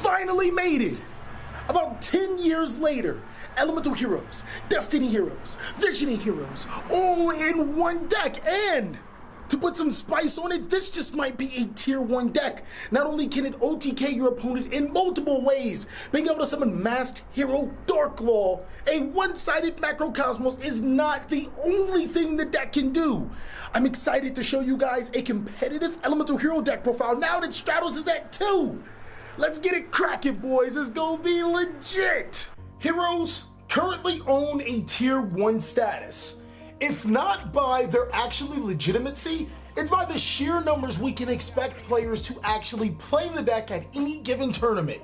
finally made it! About 10 years later, Elemental Heroes, Destiny Heroes, Visioning Heroes, all in one deck, and to put some spice on it, this just might be a tier 1 deck. Not only can it OTK your opponent in multiple ways, being able to summon Masked Hero Darklaw, a one-sided Macrocosmos is not the only thing the deck can do. I'm excited to show you guys a competitive Elemental Hero deck profile now that Stratos is at 2. Let's get it cracking, boys. It's gonna be legit. Heroes currently own a tier 1 status. If not by their actually legitimacy, it's by the sheer numbers we can expect players to actually play the deck at any given tournament.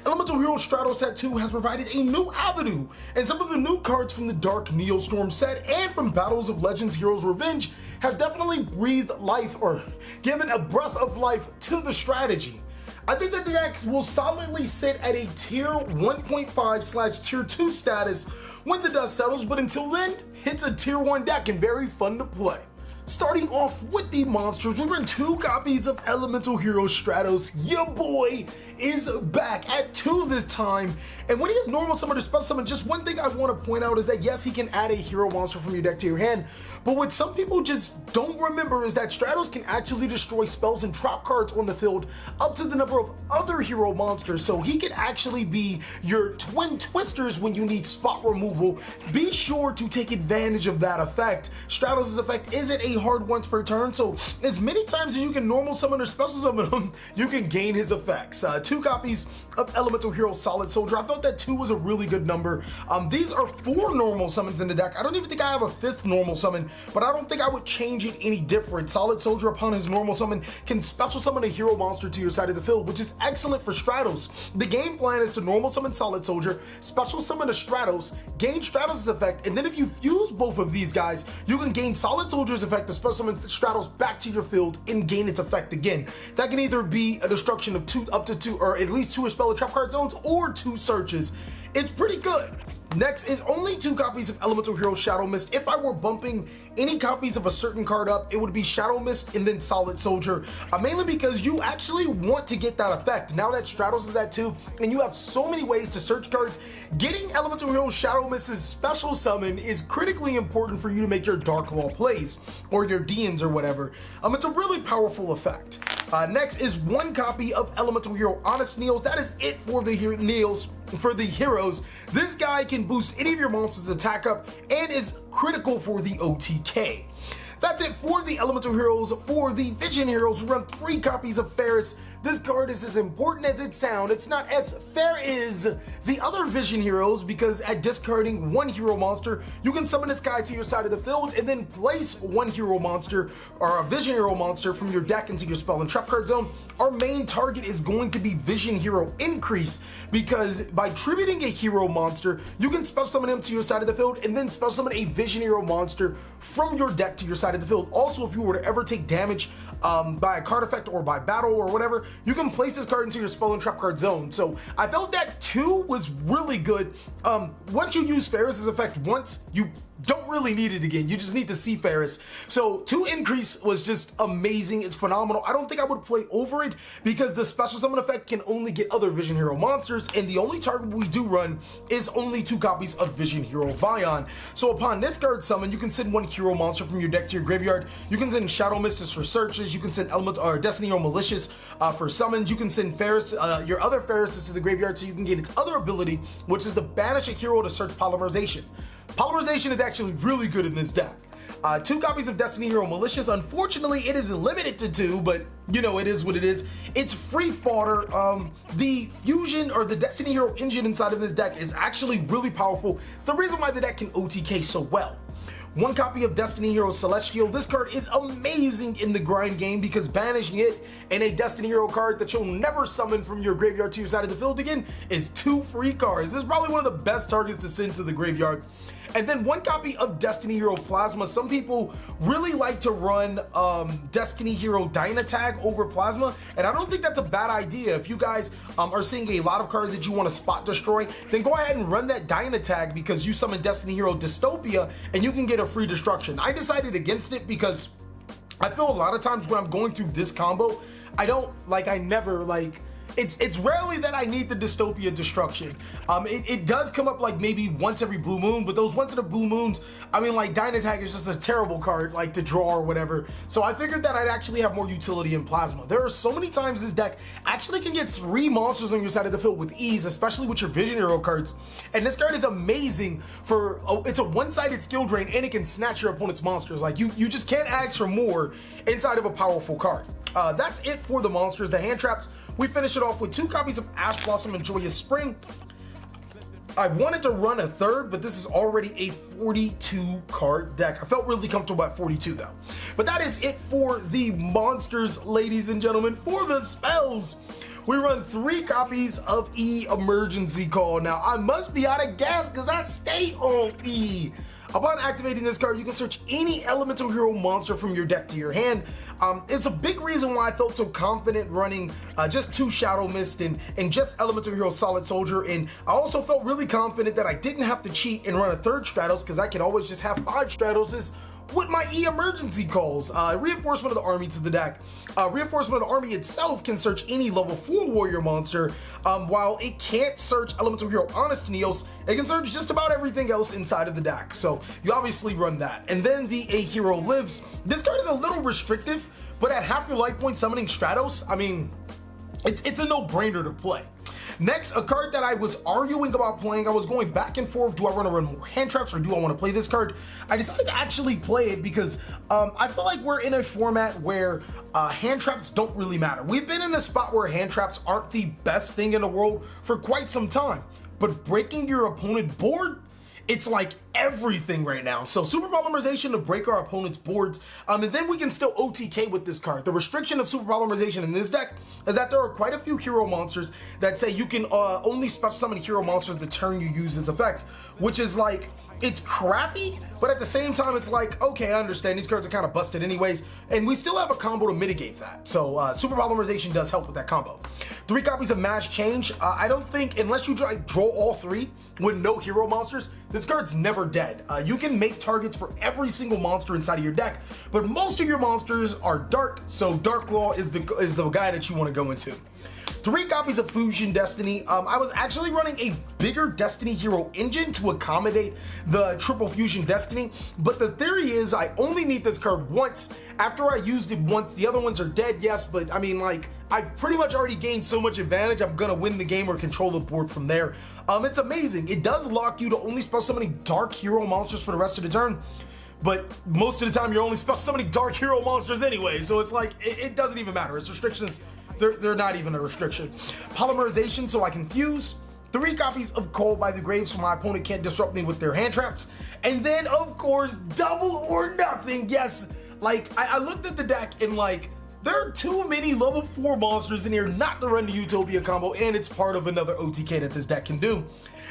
Elemental Hero Stratos at 2 has provided a new avenue, and some of the new cards from the Dark Neostorm set and from Battles of Legends Heroes Revenge has definitely breathed life, or given a breath of life to the strategy. I think that the deck will solidly sit at a tier 1.5/tier 2 status when the dust settles, but until then, it's a tier 1 deck and very fun to play. Starting off with the monsters, we run 2 copies of Elemental Hero Stratos. Your boy is back at 2 this time, and when he has normal summon or special summon, just one thing I want to point out is that yes, he can add a hero monster from your deck to your hand, but what some people just don't remember is that Stratos can actually destroy spells and trap cards on the field up to the number of other hero monsters, so he can actually be your twin twisters when you need spot removal. Be sure to take advantage of that effect. Stratos' effect isn't a hard once per turn, so as many times as you can normal summon or special summon him, you can gain his effects. 2 copies of Elemental Hero Solid Soldier. I felt that 2 was a really good number. These are 4 normal summons in the deck. I don't even think I have a 5th normal summon, but I don't think I would change it any different. Solid Soldier, upon his normal summon, can special summon a hero monster to your side of the field, which is excellent for Stratos. The game plan is to normal summon Solid Soldier, special summon a Stratos, gain Stratos' effect, and then if you fuse both of these guys, you can gain Solid Soldier's effect to special summon Stratos back to your field and gain its effect again. That can either be a destruction of 2 up to 2, or at least 2 Expel or Trap Card Zones, or 2 searches. It's pretty good. Next is only 2 copies of Elemental Hero Shadow Mist. If I were bumping any copies of a certain card up, it would be Shadow Mist and then Solid Soldier, mainly because you actually want to get that effect. Now that Stratos is at 2 and you have so many ways to search cards, getting Elemental Hero Shadow Mist's special summon is critically important for you to make your Darklaw plays, or your Deans or whatever. It's a really powerful effect. Next is 1 copy of Elemental Hero Honest Neos. That is it for the Neos. For the heroes, this guy can boost any of your monsters' attack up and is critical for the OTK. That's it for the Elemental Heroes. For the Vision Heroes, we run 3 copies of Ferris. This card is as important as it sounds. It's not as fair as the other Vision Heroes, because at discarding 1 hero monster, you can summon this guy to your side of the field and then place 1 hero monster or a Vision Hero monster from your deck into your spell and trap card zone. Our main target is going to be Vision Hero Increase, because by tributing a hero monster, you can special summon him to your side of the field and then special summon a Vision Hero monster from your deck to your side of the field. Also, if you were to ever take damage by a card effect or by battle or whatever, you can place this card into your spell and trap card zone. So I felt that 2 was really good. Once you use Ferris's effect once, you don't really need it again. You just need to see Ferris. So 2 increase was just amazing. It's phenomenal. I don't think I would play over it because the special summon effect can only get other Vision Hero monsters, and the only target we do run is only 2 copies of Vision Hero Vion. So upon this card summon, you can send 1 hero monster from your deck to your graveyard. You can send Shadow Mists for searches. You can send Element or Destiny Hero Malicious for summons. You can send Ferris, your other Ferrises to the graveyard so you can get its other ability, which is to banish a hero to search Polymerization. Polymerization is actually really good in this deck. 2 copies of Destiny Hero Malicious. Unfortunately, it is limited to 2, but you know, it is what it is. It's free fodder. The fusion or the Destiny Hero engine inside of this deck is actually really powerful. It's the reason why the deck can OTK so well. 1 copy of Destiny Hero Celestial. This card is amazing in the grind game because banishing it and a Destiny Hero card that you'll never summon from your graveyard to your side of the field again is 2 free cards. This is probably one of the best targets to send to the graveyard. And then 1 copy of Destiny Hero Plasma. Some people really like to run Destiny Hero Dynatag over Plasma, and I don't think that's a bad idea. If you guys are seeing a lot of cards that you want to spot destroy, then go ahead and run that Dynatag because you summon Destiny Hero Dystopia and you can get a free destruction. I decided against it because I feel a lot of times when I'm going through this combo, I never it's rarely that I need the Dystopia Destruction. It does come up like maybe once every blue moon, but those once in a blue moons, I mean, like Dynatag is just a terrible card, like to draw or whatever. So I figured that I'd actually have more utility in Plasma. There are so many times this deck actually can get 3 monsters on your side of the field with ease, especially with your Vision Hero cards. And this card is amazing for, it's a one-sided skill drain and it can snatch your opponent's monsters. Like you just can't ask for more inside of a powerful card. That's it for the monsters. The hand traps, we finish it off with 2 copies of Ash Blossom and Joyous Spring. I wanted to run a third, but this is already a 42 card deck. I felt really comfortable at 42 though. But that is it for the monsters, ladies and gentlemen. For the spells, we run 3 copies of E Emergency Call. Now, I must be out of gas because I stay on E. Upon activating this card, you can search any elemental hero monster from your deck to your hand. It's a big reason why I felt so confident running just 2 Shadow Mist and just elemental hero Solid Soldier. And I also felt really confident that I didn't have to cheat and run a 3rd Stratos because I could always just have 5 Stratoses with my E Emergency Calls. Reinforcement of the Army to the deck. Reinforcement of the Army itself can search any level 4 warrior monster. While it can't search elemental hero Honest Neos, it can search just about everything else inside of the deck. So you obviously run that. And then the A Hero Lives. This card is a little restrictive, but at half your life point summoning Stratos, I mean, it's a no-brainer to play. Next, a card that I was arguing about playing. I was going back and forth. Do I want to run more hand traps or do I want to play this card? I decided to actually play it because I feel like we're in a format where hand traps don't really matter. We've been in a spot where hand traps aren't the best thing in the world for quite some time, but breaking your opponent's board, it's like everything right now. So super polymerization to break our opponent's boards, and then we can still OTK with this card. The restriction of super polymerization in this deck is that there are quite a few hero monsters that say you can only special summon hero monsters the turn you use this effect, which is like, it's crappy, but at the same time, it's like, okay, I understand these cards are kind of busted anyways, and we still have a combo to mitigate that. So super polymerization does help with that combo. 3 copies of Mass Change. I don't think, unless you draw all 3 with no hero monsters, this card's never dead. You can make targets for every single monster inside of your deck, but most of your monsters are dark, so Dark Law is the guy that you want to go into. 3 copies of Fusion Destiny. I was actually running a bigger Destiny Hero engine to accommodate the triple Fusion Destiny, but the theory is I only need this card once. After I used it once, the other ones are dead, yes, but I mean, like, I pretty much already gained so much advantage, I'm gonna win the game or control the board from there. It's amazing. It does lock you to only special summoning dark hero monsters for the rest of the turn, but most of the time you're only special summoning dark hero monsters anyway, so it's like, it doesn't even matter. Its restrictions, they're not even a restriction. Polymerization, so I can fuse. 3 copies of Cold by the Grave, so my opponent can't disrupt me with their hand traps. And then, of course, Double or Nothing. Yes, like, I looked at the deck and, like, there are too many level 4 monsters in here not to run the Utopia combo, and it's part of another OTK that this deck can do.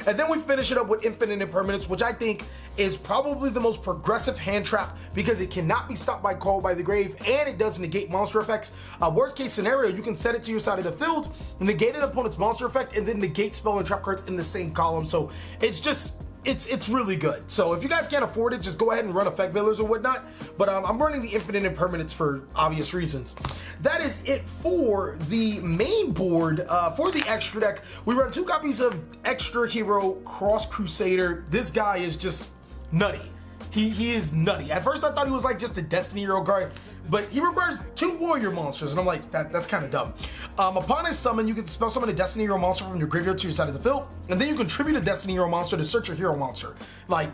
And then we finish it up with Infinite Impermanence, which I think is probably the most progressive hand trap because it cannot be stopped by Call by the Grave and it does negate monster effects. Worst case scenario, you can set it to your side of the field, negate an opponent's monster effect, and then negate spell and trap cards in the same column. So it's just, it's really good. So if you guys can't afford it, just go ahead and run Effect Veilers or whatnot. But I'm running the Infinite Impermanence for obvious reasons. That is it for the main board. For the extra deck, we run 2 copies of Extra Hero Cross Crusader. This guy is just nutty. He is nutty. At first I thought he was like just a Destiny Hero card, but he requires 2 warrior monsters, and I'm like, that's kind of dumb. Upon his summon, you can spell summon a Destiny Hero monster from your graveyard to your side of the field, and then you contribute a Destiny Hero monster to search your hero monster. Like,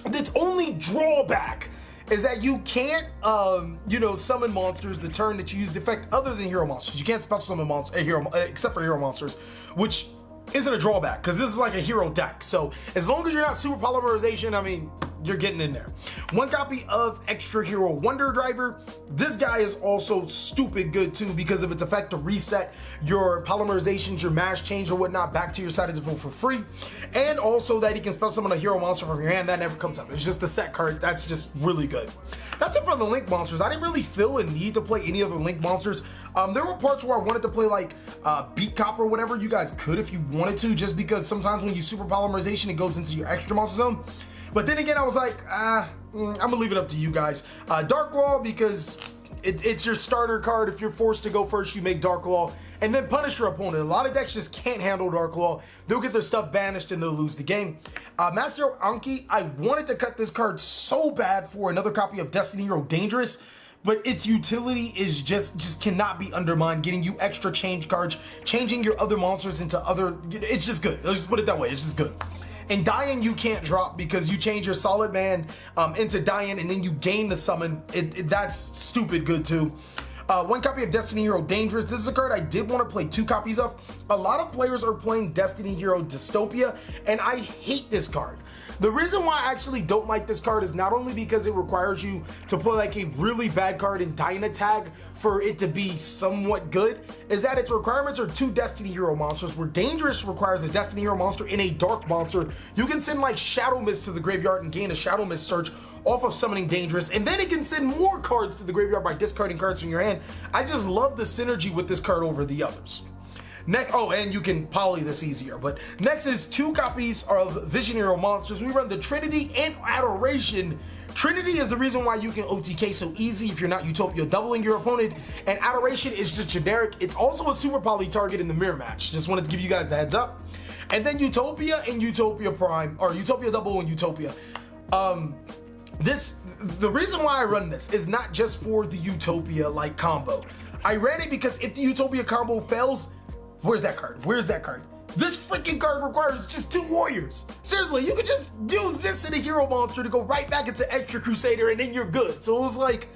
its only drawback is that you can't, you know, summon monsters the turn that you use the effect other than hero monsters. You can't special summon except for hero monsters, which isn't a drawback because this is like a hero deck. So as long as you're not super polymerization, I mean, you're getting in there. 1 copy of Extra Hero Wonder Driver. This guy is also stupid good too because of its effect to reset your polymerizations, your mass change or whatnot back to your side of the field for free. And also that he can spell summon a hero monster from your hand. That never comes up. It's just the set card. That's just really good. That's it for the Link monsters. I didn't really feel a need to play any other Link monsters. There were parts where I wanted to play like Beat Cop or whatever. You guys could if you wanted to, just because sometimes when you super polymerization, it goes into your extra monster zone. But then again, I was like, I'm gonna leave it up to you guys. Dark Law, because It's your starter card. If you're forced to go first, you make Dark Law and then punish your opponent. A lot of decks just can't handle Dark Law. They'll get their stuff banished and they'll lose the game. Master Anki, I wanted to cut this card so bad for another copy of Destiny Hero Dangerous, but its utility is just cannot be undermined. Getting you extra change cards, changing your other monsters into other, it's just good. Let's just put it that way, it's just good. And Dian you can't drop because you change your solid man into Dian and then you gain the summon. That's stupid good too. One copy of Destiny Hero Dangerous. This is a card I did want to play 2 copies of. A lot of players are playing Destiny Hero Dystopia and I hate this card. The reason why I actually don't like this card is not only because it requires you to put like a really bad card in Dynatag for it to be somewhat good, is that its requirements are 2 Destiny Hero monsters, where Dangerous requires a Destiny Hero monster and a Dark monster. You can send like Shadow Mist to the graveyard and gain a Shadow Mist search off of summoning Dangerous, and then it can send more cards to the graveyard by discarding cards from your hand. I just love the synergy with this card over the others. Next, oh, and you can poly this easier, but next is 2 copies of Vision Hero monsters. We run the Trinity and Adoration. Trinity is the reason why you can OTK so easy if you're not Utopia doubling your opponent, and Adoration is just generic. It's also a super poly target in the mirror match. Just wanted to give you guys the heads up. And then Utopia and Utopia Prime, or Utopia Double and Utopia. The reason why I run this is not just for the Utopia like combo. I ran it because if the Utopia combo fails, where's that card? Where's that card? This freaking card requires just 2 warriors. Seriously, you could just use this in a hero monster to go right back into Extra Crusader and then you're good. So it was like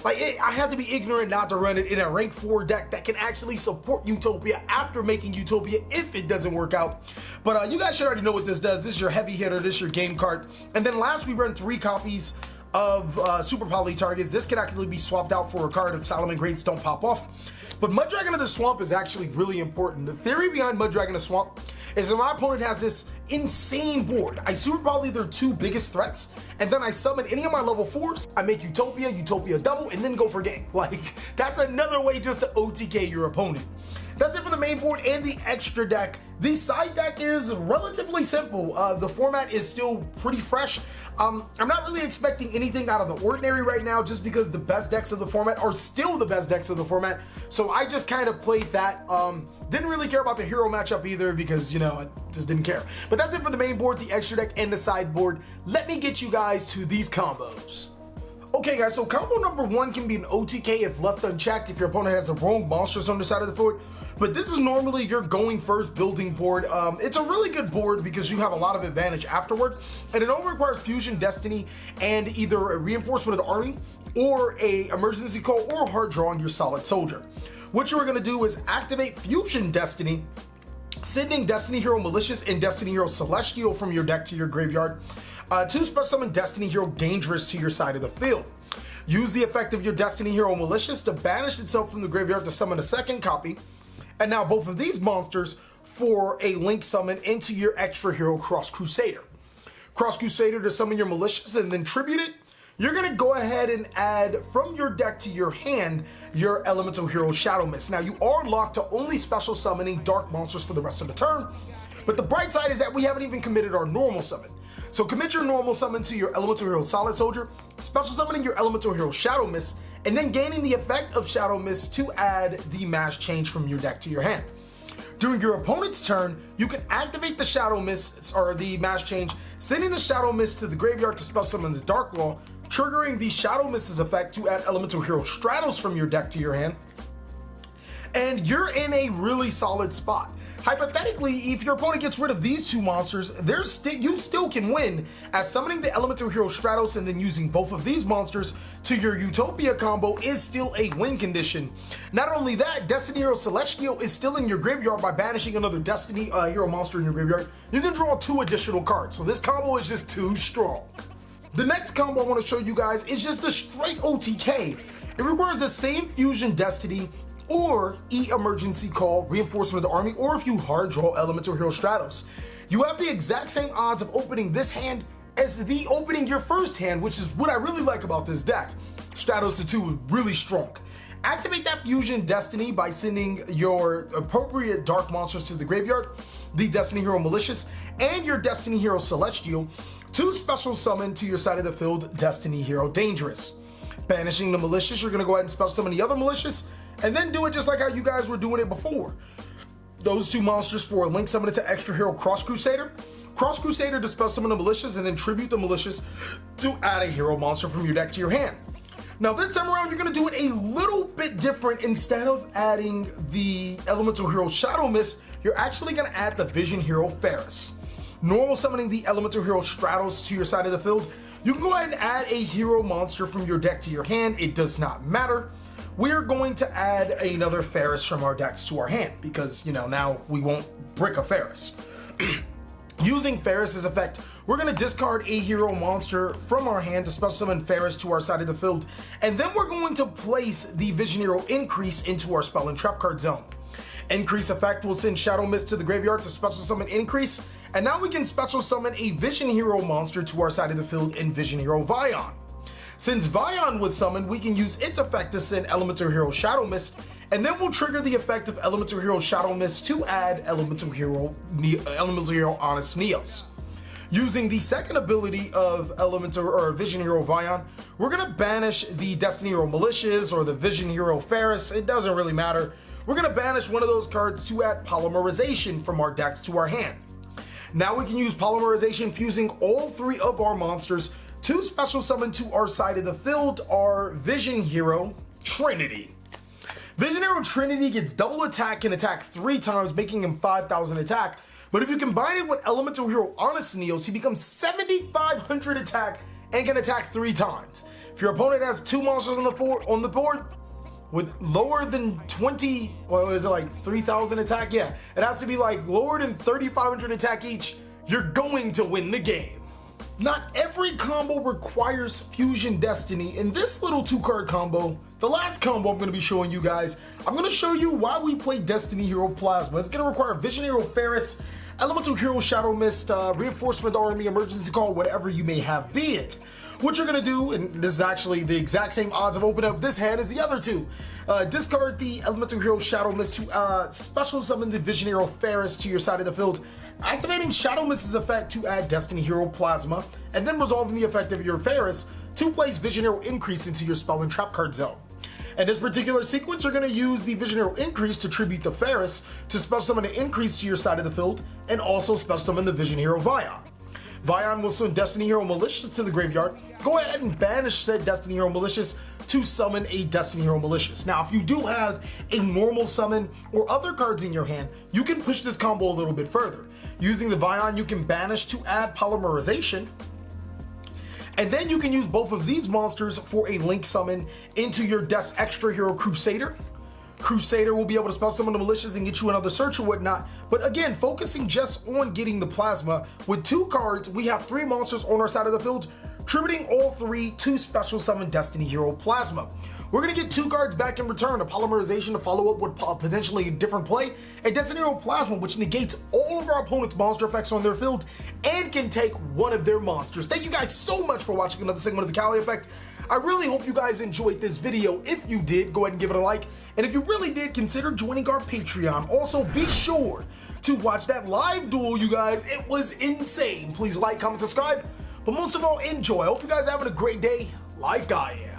I had to be ignorant not to run it in a rank 4 deck that can actually support Utopia after making Utopia if it doesn't work out. But you guys should already know what this does. This is your heavy hitter, this is your game card. And then last we run 3 copies of super poly targets. This can actually be swapped out for a card if Solomon Greats don't pop off. But Mud Dragon of the Swamp is actually really important. The theory behind Mud Dragon of the Swamp is that my opponent has this insane board. I super poly their 2 biggest threats, and then I summon any of my level 4s, I make Utopia, Utopia Double, and then go for game. Like, that's another way just to OTK your opponent. That's it for the main board and the extra deck. The side deck is relatively simple. The format is still pretty fresh. I'm not really expecting anything out of the ordinary right now just because the best decks of the format are still the best decks of the format. So I just kind of played that. Didn't really care about the hero matchup either because, you know, I just didn't care. But that's it for the main board, the extra deck, and the sideboard. Let me get you guys to these combos. Okay guys, so combo number 1 can be an OTK if left unchecked if your opponent has the wrong monsters on the side of the field. But this is normally your going first building board. It's a really good board because you have a lot of advantage afterward. And it only requires Fusion Destiny and either a reinforcement of the army or a emergency call or hard drawing your solid soldier. What you're gonna do is activate Fusion Destiny, sending Destiny Hero Malicious and Destiny Hero Celestial from your deck to your graveyard. 2 special summon Destiny Hero Dangerous to your side of the field. Use the effect of your Destiny Hero Malicious to banish itself from the graveyard to summon a 2nd copy. And now both of these monsters for a link summon into your extra hero Cross Crusader. Cross Crusader to summon your Malicious and then tribute it. You're gonna go ahead and add from your deck to your hand your Elemental Hero Shadow Mist. Now you are locked to only special summoning dark monsters for the rest of the turn, but the bright side is that we haven't even committed our normal summon. So commit your normal summon to your Elemental Hero Solid Soldier, special summoning your Elemental Hero Shadow Mist, and then gaining the effect of Shadow Mist to add the mash change from your deck to your hand. During your opponent's turn, you can activate the Shadow Mist, or the mash change, sending the Shadow Mist to the graveyard to special summon the Dark Law, triggering the Shadow Mist's effect to add Elemental Hero Stratos from your deck to your hand. And you're in a really solid spot. Hypothetically, if your opponent gets rid of these 2 monsters, you still can win, as summoning the Elemental Hero Stratos and then using both of these monsters to your Utopia combo is still a win condition. Not only that, Destiny Hero Celestial is still in your graveyard by banishing another Destiny Hero monster in your graveyard. You can draw 2 additional cards, so this combo is just too strong. The next combo I want to show you guys is just the straight OTK. It requires the same Fusion Destiny or emergency call, reinforcement of the army, or if you hard draw Elemental Hero Stratos. You have the exact same odds of opening this hand as the opening your first hand, which is what I really like about this deck. Stratos to 2 is really strong. Activate that Fusion Destiny by sending your appropriate dark monsters to the graveyard, the Destiny Hero Malicious, and your Destiny Hero Celestial, to special summon to your side of the field Destiny Hero Dangerous. Banishing the malicious, you're gonna go ahead and special summon the other malicious, and then do it just like how you guys were doing it before. Those two monsters for a link summon it to extra hero Cross Crusader. Cross Crusader to special summon the malicious and then tribute the malicious to add a hero monster from your deck to your hand. Now this time around, you're gonna do it a little bit different. Instead of adding the elemental hero Shadow Mist, you're actually gonna add the vision hero Ferris. Normal summoning the elemental hero Stratos to your side of the field, you can go ahead and add a hero monster from your deck to your hand. It does not matter. We're going to add another Ferris from our decks to our hand because, you know, now we won't brick a Ferris. Using Ferris's effect, we're going to discard a hero monster from our hand to special summon Ferris to our side of the field, and then we're going to place the Vision Hero Increase into our spell and trap card zone. Increase effect will send Shadow Mist to the graveyard to special summon Increase, and now we can special summon a Vision Hero monster to our side of the field in Vision Hero Vion. Since Vion was summoned, we can use its effect to send Elemental Hero Shadow Mist, and then we'll trigger the effect of Elemental Hero Shadow Mist to add Elemental Hero Honest Neos. Using the second ability of Vision Hero Vion, we're gonna banish the Destiny Hero Malicious or the Vision Hero Ferris. It doesn't really matter. We're gonna banish one of those cards to add Polymerization from our deck to our hand. Now we can use Polymerization, fusing all three of our monsters to special summon to our side of the field our Vision Hero Trinity. Vision Hero Trinity gets double attack, can attack 3 times, making him 5,000 attack. But if you combine it with Elemental Hero Honest Neos, he becomes 7,500 attack and can attack 3 times. If your opponent has 2 monsters on the board with lower than 20, or is it like 3,000 attack? Yeah, it has to be like lower than 3,500 attack each. You're going to win the game. Not every combo requires Fusion Destiny. In this little 2-card combo, the last combo I'm going to be showing you guys, I'm going to show you why we play Destiny Hero Plasma. It's going to require Vision Hero Ferris, Elemental Hero Shadow Mist, Reinforcement Army, Emergency Call, whatever you may have be it. What you're going to do, and this is actually the exact same odds of opening up this hand as the other two, discard the Elemental Hero Shadow Mist to special summon the Vision Hero Ferris to your side of the field, activating Shadow Mist's effect to add Destiny Hero Plasma, and then resolving the effect of your Ferris to place Vision Hero Increase into your spell and trap card zone. In this particular sequence, you're going to use the Vision Hero Increase to tribute the Ferris, to special summon an Increase to your side of the field, and also special summon the Vision Hero Vion. Vion will send Destiny Hero Malicious to the graveyard. Go ahead and banish said Destiny Hero Malicious to summon a Destiny Hero Malicious. Now, if you do have a normal summon or other cards in your hand, you can push this combo a little bit further. Using the Vion, you can banish to add Polymerization, and then you can use both of these monsters for a link summon into your deck's extra hero Crusader. Crusader will be able to spell summon the malicious and get you another search or whatnot, but again, focusing just on getting the plasma. With 2 cards, we have 3 monsters on our side of the field, tributing all 3 to special summon Destiny Hero Plasma. We're gonna get 2 cards back in return, a Polymerization to follow up with potentially a different play, a Destiny Hero Plasma, which negates all of our opponent's monster effects on their field and can take one of their monsters. Thank you guys so much for watching another segment of the Cali Effect. I really hope you guys enjoyed this video. If you did, go ahead and give it a like. And if you really did, consider joining our Patreon. Also, be sure to watch that live duel, you guys. It was insane. Please like, comment, subscribe. But most of all, enjoy. I hope you guys are having a great day like I am.